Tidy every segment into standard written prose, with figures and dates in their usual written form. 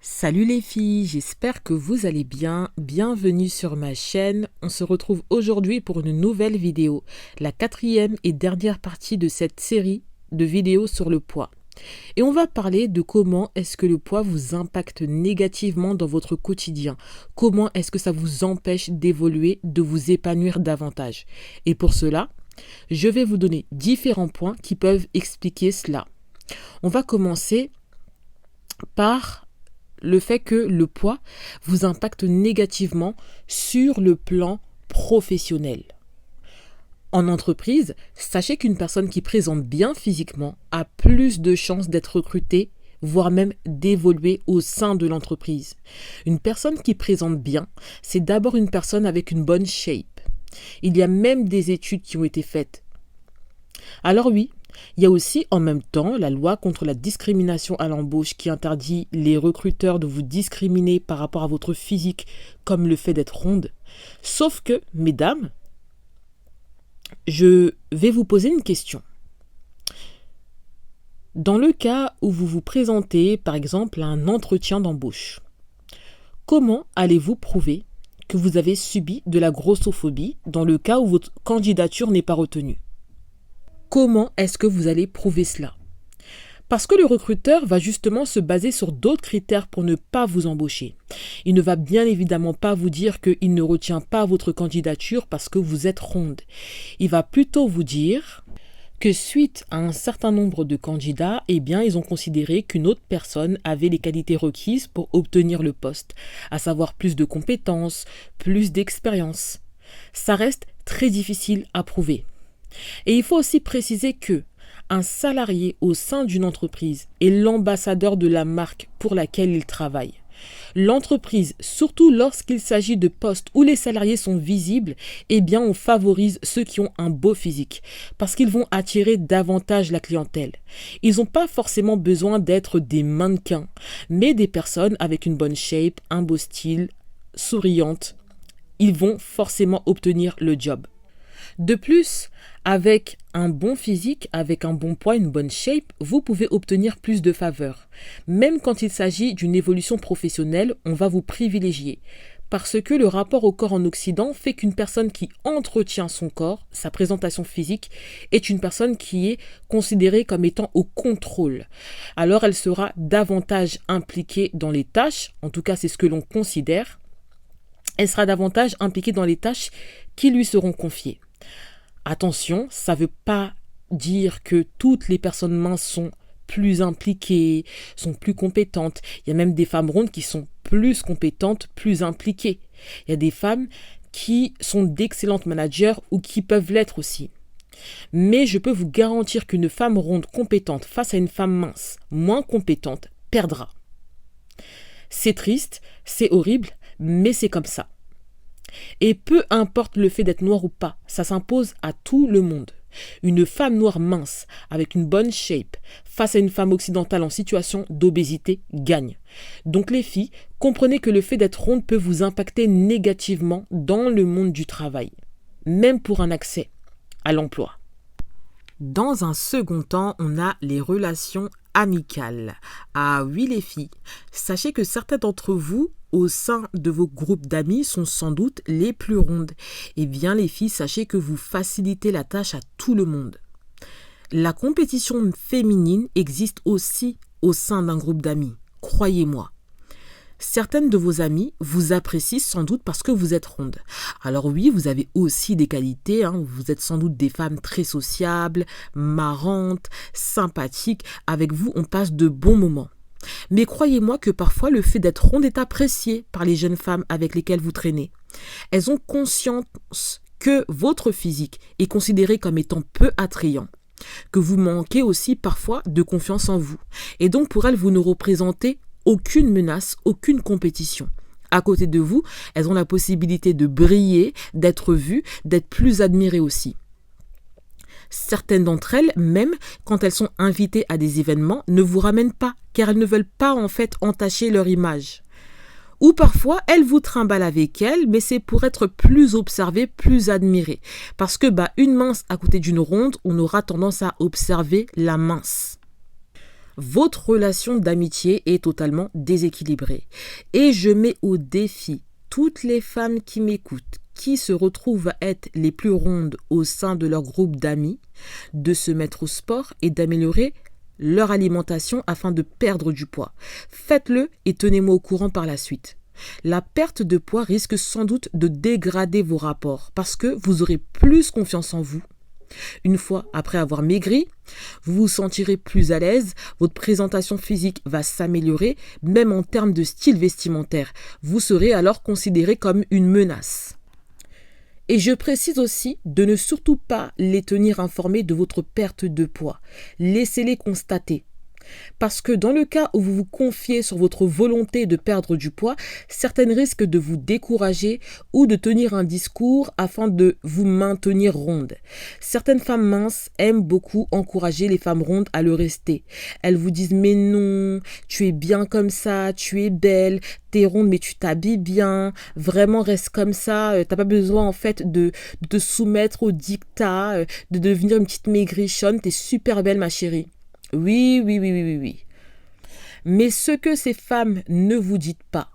Salut les filles, j'espère que vous allez bien. Bienvenue sur ma chaîne. On se retrouve aujourd'hui pour une nouvelle vidéo, la quatrième et dernière partie de cette série de vidéos sur le poids. Et on va parler de comment est-ce que le poids vous impacte négativement dans votre quotidien. Comment est-ce que ça vous empêche d'évoluer, de vous épanouir davantage. Et pour cela, je vais vous donner différents points qui peuvent expliquer cela. On va commencer par le fait que le poids vous impacte négativement sur le plan professionnel. En entreprise, sachez qu'une personne qui présente bien physiquement a plus de chances d'être recrutée, voire même d'évoluer au sein de l'entreprise. Une personne qui présente bien, c'est d'abord une personne avec une bonne shape. Il y a même des études qui ont été faites. Alors oui, il y a aussi en même temps la loi contre la discrimination à l'embauche qui interdit les recruteurs de vous discriminer par rapport à votre physique comme le fait d'être ronde. Sauf que, mesdames, je vais vous poser une question. Dans le cas où vous vous présentez par exemple à un entretien d'embauche, comment allez-vous prouver que vous avez subi de la grossophobie dans le cas où votre candidature n'est pas retenue ? Comment est-ce que vous allez prouver cela ? Parce que le recruteur va justement se baser sur d'autres critères pour ne pas vous embaucher. Il ne va bien évidemment pas vous dire qu'il ne retient pas votre candidature parce que vous êtes ronde. Il va plutôt vous dire que suite à un certain nombre de candidats, ils ont considéré qu'une autre personne avait les qualités requises pour obtenir le poste, à savoir plus de compétences, plus d'expérience. Ça reste très difficile à prouver. Et il faut aussi préciser que un salarié au sein d'une entreprise est l'ambassadeur de la marque pour laquelle il travaille. L'entreprise, surtout lorsqu'il s'agit de postes où les salariés sont visibles, on favorise ceux qui ont un beau physique parce qu'ils vont attirer davantage la clientèle. Ils n'ont pas forcément besoin d'être des mannequins, mais des personnes avec une bonne shape, un beau style, souriantes. Ils vont forcément obtenir le job. De plus, avec un bon physique, avec un bon poids, une bonne shape, vous pouvez obtenir plus de faveurs. Même quand il s'agit d'une évolution professionnelle, on va vous privilégier. Parce que le rapport au corps en Occident fait qu'une personne qui entretient son corps, sa présentation physique, est une personne qui est considérée comme étant au contrôle. Alors elle sera davantage impliquée dans les tâches, en tout cas c'est ce que l'on considère. Elle sera davantage impliquée dans les tâches qui lui seront confiées. Attention, ça ne veut pas dire que toutes les personnes minces sont plus impliquées, sont plus compétentes. Il y a même des femmes rondes qui sont plus compétentes, plus impliquées. Il y a des femmes qui sont d'excellentes managers ou qui peuvent l'être aussi. Mais je peux vous garantir qu'une femme ronde compétente face à une femme mince, moins compétente, perdra. C'est triste, c'est horrible, mais c'est comme ça. Et peu importe le fait d'être noir ou pas, ça s'impose à tout le monde. Une femme noire mince, avec une bonne shape, face à une femme occidentale en situation d'obésité, gagne. Donc les filles, comprenez que le fait d'être ronde peut vous impacter négativement dans le monde du travail, même pour un accès à l'emploi. Dans un second temps, on a les relations amicales. Ah oui les filles, sachez que certains d'entre vous, au sein de vos groupes d'amis, sont sans doute les plus rondes. Les filles, sachez que vous facilitez la tâche à tout le monde. La compétition féminine existe aussi au sein d'un groupe d'amis, croyez-moi. Certaines de vos amies vous apprécient sans doute parce que vous êtes ronde. Alors oui, vous avez aussi des qualités, vous êtes sans doute des femmes très sociables, marrantes, sympathiques. Avec vous, on passe de bons moments. Mais croyez-moi que parfois le fait d'être ronde est apprécié par les jeunes femmes avec lesquelles vous traînez. Elles ont conscience que votre physique est considéré comme étant peu attrayant, que vous manquez aussi parfois de confiance en vous. Et donc pour elles, vous ne représentez aucune menace, aucune compétition. À côté de vous, elles ont la possibilité de briller, d'être vues, d'être plus admirées aussi. Certaines d'entre elles, même quand elles sont invitées à des événements, ne vous ramènent pas, car elles ne veulent pas entacher leur image. Ou parfois, elles vous trimballent avec elles, mais c'est pour être plus observées, plus admirées. Parce que une mince à côté d'une ronde, on aura tendance à observer la mince. votre relation d'amitié est totalement déséquilibrée. Et je mets au défi toutes les femmes qui m'écoutent, qui se retrouvent à être les plus rondes au sein de leur groupe d'amis, de se mettre au sport et d'améliorer leur alimentation afin de perdre du poids. Faites-le et tenez-moi au courant par la suite. La perte de poids risque sans doute de dégrader vos rapports parce que vous aurez plus confiance en vous. Une fois après avoir maigri, vous vous sentirez plus à l'aise, votre présentation physique va s'améliorer, même en termes de style vestimentaire. Vous serez alors considéré comme une menace. Et je précise aussi de ne surtout pas les tenir informés de votre perte de poids. Laissez-les constater. Parce que dans le cas où vous vous confiez sur votre volonté de perdre du poids, certaines risquent de vous décourager ou de tenir un discours afin de vous maintenir ronde. Certaines femmes minces aiment beaucoup encourager les femmes rondes à le rester. Elles vous disent « mais non, tu es bien comme ça, tu es belle, t'es ronde mais tu t'habilles bien, vraiment reste comme ça, t'as pas besoin en fait de te soumettre au dictat, de devenir une petite maigrichonne, t'es super belle ma chérie. » Oui, oui, oui, oui, oui, oui. Mais ce que ces femmes ne vous disent pas,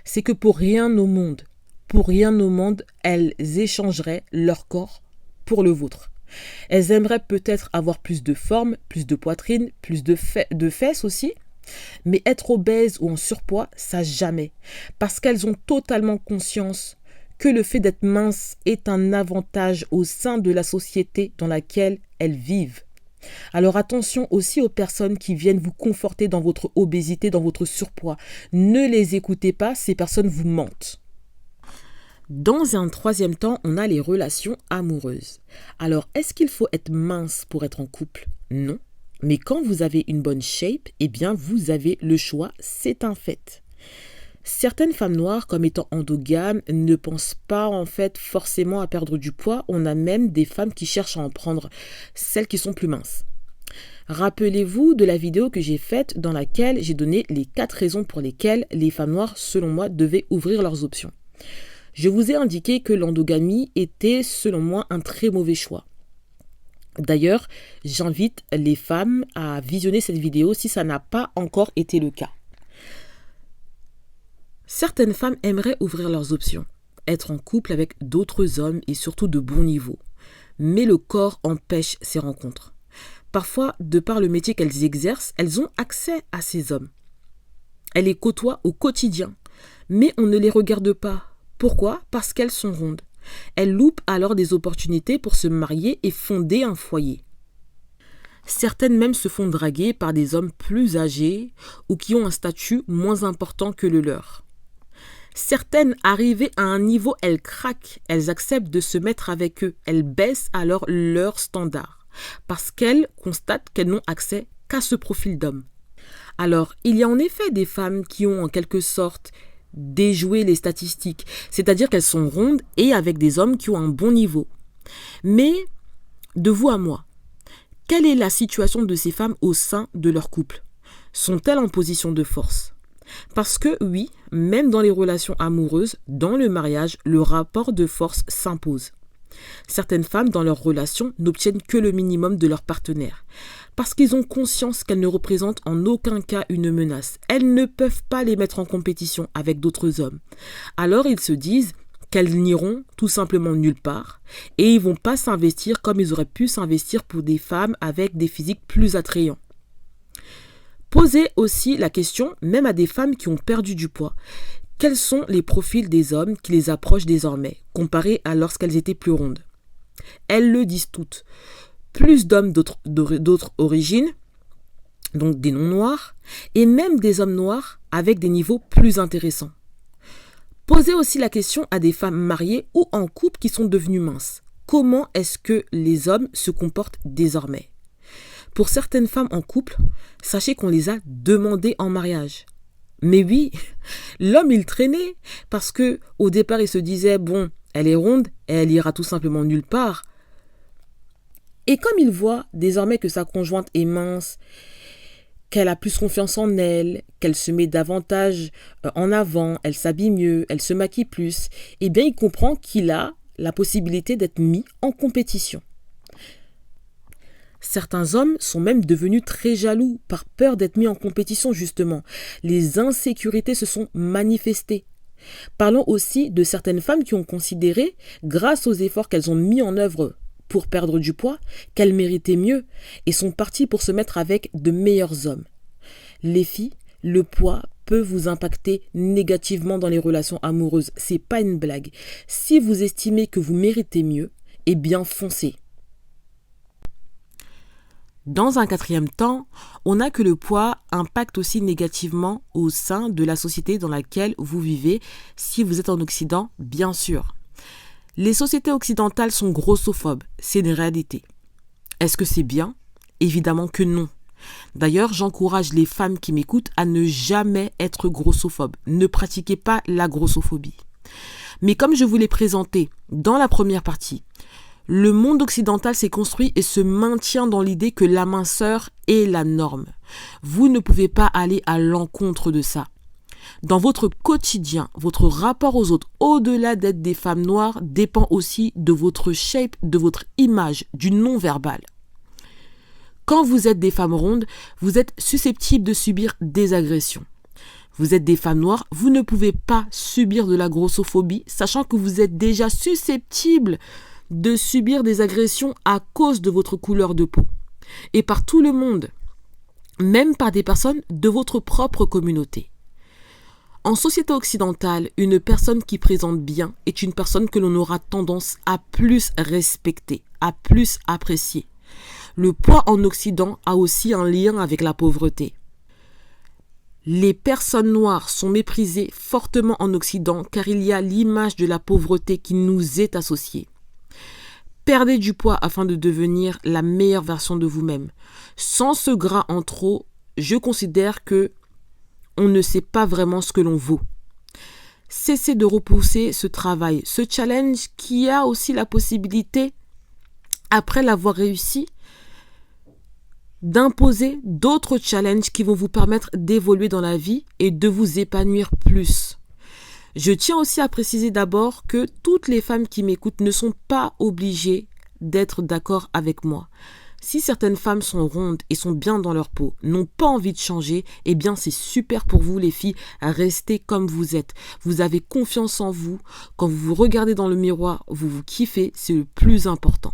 c'est que pour rien au monde, elles échangeraient leur corps pour le vôtre. Elles aimeraient peut-être avoir plus de forme, plus de poitrine, plus de fesses aussi, mais être obèse ou en surpoids, ça jamais. Parce qu'elles ont totalement conscience que le fait d'être mince est un avantage au sein de la société dans laquelle elles vivent. Alors attention aussi aux personnes qui viennent vous conforter dans votre obésité, dans votre surpoids. Ne les écoutez pas, ces personnes vous mentent. Dans un troisième temps, on a les relations amoureuses. Alors, est-ce qu'il faut être mince pour être en couple? Non. Mais quand vous avez une bonne shape, eh bien vous avez le choix, c'est un fait. Certaines femmes noires, comme étant endogames, ne pensent pas en fait forcément à perdre du poids. On a même des femmes qui cherchent à en prendre, celles qui sont plus minces. Rappelez-vous de la vidéo que j'ai faite dans laquelle j'ai donné les 4 raisons pour lesquelles les femmes noires, selon moi, devaient ouvrir leurs options. Je vous ai indiqué que l'endogamie était, selon moi, un très mauvais choix. D'ailleurs, j'invite les femmes à visionner cette vidéo si ça n'a pas encore été le cas. Certaines femmes aimeraient ouvrir leurs options, être en couple avec d'autres hommes et surtout de bon niveau. Mais le corps empêche ces rencontres. Parfois, de par le métier qu'elles exercent, elles ont accès à ces hommes. Elles les côtoient au quotidien, mais on ne les regarde pas. Pourquoi? Parce qu'elles sont rondes. Elles loupent alors des opportunités pour se marier et fonder un foyer. Certaines même se font draguer par des hommes plus âgés ou qui ont un statut moins important que le leur. Certaines, arrivées à un niveau, elles craquent, elles acceptent de se mettre avec eux, elles baissent alors leurs standards parce qu'elles constatent qu'elles n'ont accès qu'à ce profil d'homme. Alors, il y a en effet des femmes qui ont en quelque sorte déjoué les statistiques, c'est-à-dire qu'elles sont rondes et avec des hommes qui ont un bon niveau. Mais, de vous à moi, quelle est la situation de ces femmes au sein de leur couple? Sont-elles en position de force? Parce que oui, même dans les relations amoureuses, dans le mariage, le rapport de force s'impose. Certaines femmes dans leur relation n'obtiennent que le minimum de leur partenaire, parce qu'ils ont conscience qu'elles ne représentent en aucun cas une menace. Elles ne peuvent pas les mettre en compétition avec d'autres hommes. Alors ils se disent qu'elles n'iront tout simplement nulle part et ils ne vont pas s'investir comme ils auraient pu s'investir pour des femmes avec des physiques plus attrayants. Posez aussi la question, même à des femmes qui ont perdu du poids, quels sont les profils des hommes qui les approchent désormais, comparés à lorsqu'elles étaient plus rondes? Elles le disent toutes. Plus d'hommes d'autres origines, donc des non-noirs, et même des hommes noirs avec des niveaux plus intéressants. Posez aussi la question à des femmes mariées ou en couple qui sont devenues minces. Comment est-ce que les hommes se comportent désormais? Pour certaines femmes en couple, sachez qu'on les a demandées en mariage. Mais oui, l'homme il traînait parce que au départ il se disait bon, elle est ronde et elle ira tout simplement nulle part. Et comme il voit désormais que sa conjointe est mince, qu'elle a plus confiance en elle, qu'elle se met davantage en avant, elle s'habille mieux, elle se maquille plus, eh bien il comprend qu'il a la possibilité d'être mis en compétition. Certains hommes sont même devenus très jaloux par peur d'être mis en compétition justement. Les insécurités se sont manifestées. Parlons aussi de certaines femmes qui ont considéré, grâce aux efforts qu'elles ont mis en œuvre pour perdre du poids, qu'elles méritaient mieux et sont parties pour se mettre avec de meilleurs hommes. Les filles, le poids peut vous impacter négativement dans les relations amoureuses. C'est pas une blague. Si vous estimez que vous méritez mieux, eh bien foncez. Dans un quatrième temps, on a que le poids impacte aussi négativement au sein de la société dans laquelle vous vivez, si vous êtes en Occident, bien sûr. Les sociétés occidentales sont grossophobes, c'est une réalité. Est-ce que c'est bien ? Évidemment que non. D'ailleurs, j'encourage les femmes qui m'écoutent à ne jamais être grossophobes. Ne pratiquez pas la grossophobie. Mais comme je vous l'ai présenté dans la première partie, le monde occidental s'est construit et se maintient dans l'idée que la minceur est la norme. Vous ne pouvez pas aller à l'encontre de ça. Dans votre quotidien, votre rapport aux autres, au-delà d'être des femmes noires, dépend aussi de votre shape, de votre image, du non-verbal. Quand vous êtes des femmes rondes, vous êtes susceptibles de subir des agressions. Vous êtes des femmes noires, vous ne pouvez pas subir de la grossophobie, sachant que vous êtes déjà susceptibles de subir des agressions à cause de votre couleur de peau. Et par tout le monde, même par des personnes de votre propre communauté. En société occidentale, une personne qui présente bien est une personne que l'on aura tendance à plus respecter, à plus apprécier. Le poids en Occident a aussi un lien avec la pauvreté. Les personnes noires sont méprisées fortement en Occident car il y a l'image de la pauvreté qui nous est associée. Perdez du poids afin de devenir la meilleure version de vous-même. Sans ce gras en trop, je considère que on ne sait pas vraiment ce que l'on vaut. Cessez de repousser ce travail, ce challenge qui a aussi la possibilité, après l'avoir réussi, d'imposer d'autres challenges qui vont vous permettre d'évoluer dans la vie et de vous épanouir plus. Je tiens aussi à préciser d'abord que toutes les femmes qui m'écoutent ne sont pas obligées d'être d'accord avec moi. Si certaines femmes sont rondes et sont bien dans leur peau, n'ont pas envie de changer, eh bien c'est super pour vous les filles, restez comme vous êtes. Vous avez confiance en vous, quand vous vous regardez dans le miroir, vous vous kiffez, c'est le plus important.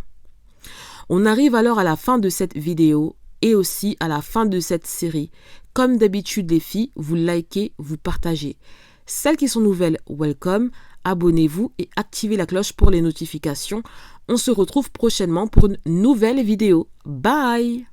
On arrive alors à la fin de cette vidéo et aussi à la fin de cette série. Comme d'habitude les filles, vous likez, vous partagez. Celles qui sont nouvelles, welcome, abonnez-vous et activez la cloche pour les notifications. On se retrouve prochainement pour une nouvelle vidéo. Bye!